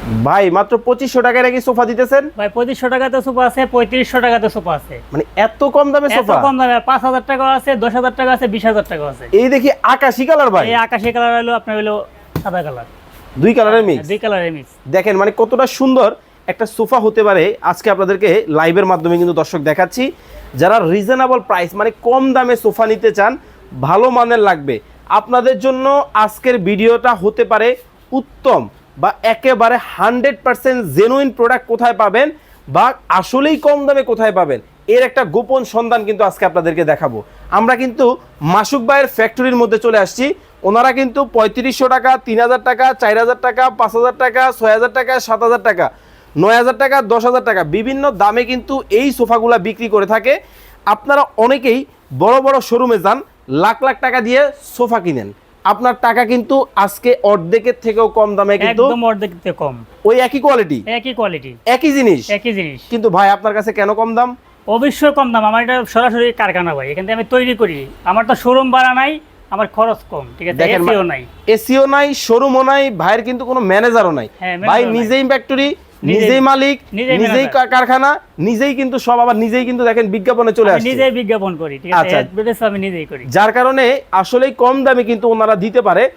ভাই মাত্র 2500 টাকায় নাকি সোফা দিতেছেন? ভাই 2500 টাকাতে সোফা আছে, 3500 টাকাতে সোফা আছে। মানে এত কম দামে এত সোফা? কম দামে 5000 টাকা আছে, 10000 টাকা আছে, 20000 টাকা আছে। এই দেখি আকাশি কালার ভাই। এই আকাশি কালার হলো আপনার হলো সাদা কালার, দুই কালারের মিক্স। দুই কালারের মিক্স। দেখেন মানে কতটা সুন্দর একটা সোফা হতে পারে, আজকে আপনাদেরকে লাইভের মাধ্যমে কিন্তু দর্শক দেখাচ্ছি। যারা রিজনেবল প্রাইস মানে কম দামে সোফা নিতে চান, ভালো মানের লাগবে, আপনাদের জন্য আজকের ভিডিওটা হতে পারে উত্তম, বা একেবারে 100% জেনুইন প্রোডাক্ট কোথায় পাবেন বা আসলেই কম দামে কোথায় পাবেন, এর একটা গোপন সন্ধান কিন্তু আজকে আপনাদেরকে দেখাবো। আমরা কিন্তু মাসুক ভাইয়ের ফ্যাক্টরির মধ্যে চলে আসছি। ওনারা কিন্তু 3500 টাকা, 3000 টাকা, 4000 টাকা, 5000 টাকা, 6000 টাকা, 7000 টাকা, 9000 টাকা, 10000 টাকা বিভিন্ন দামে কিন্তু এই সোফাগুলা বিক্রি করে থাকে। আপনারা অনেকেই বড় বড় শোরুমে যান, লাখ লাখ টাকা দিয়ে সোফা কিনেন, আপনার টাকা কিন্তু আজকে অর্ধেকের থেকেও কম দামে কিন্তু একদম অর্ধেক থেকে কম, ওই একই কোয়ালিটি, একই কোয়ালিটি, একই জিনিস, একই জিনিস। কিন্তু ভাই আপনার কাছে কেন কম দাম? অবশ্যই কম দাম। আমার এটা সরাসরি কারখানা ভাই, এখান থেকে আমি তৈরি করি। আমার তো শোরুম ভাড়া নাই, আমার খরচ কম, ঠিক আছে? দেখেন এসিও নাই, এসিও নাই, শোরুমও নাই, ভাইয়ের কিন্তু কোনো ম্যানেজারও নাই। হ্যাঁ, ভাই manager নাই। নিজেই ফ্যাক্টরি, নিজেই- নিজেই মালিক, নিজেই নিজেই manager। কারখানা, নিজেই কিন্তু সব, আবার নিজেই কিন্তু দেখেন বিজ্ঞাপনে চলে আমি আসছে। নিজেই বিজ্ঞাপন করি, ঠিক আছে? আচ্ছা। অ্যাডভার্টাইজ আমি নিজেই করি। যার কারণে আসলেই কম দামে কিন্তু ওনারা দিতে পারে।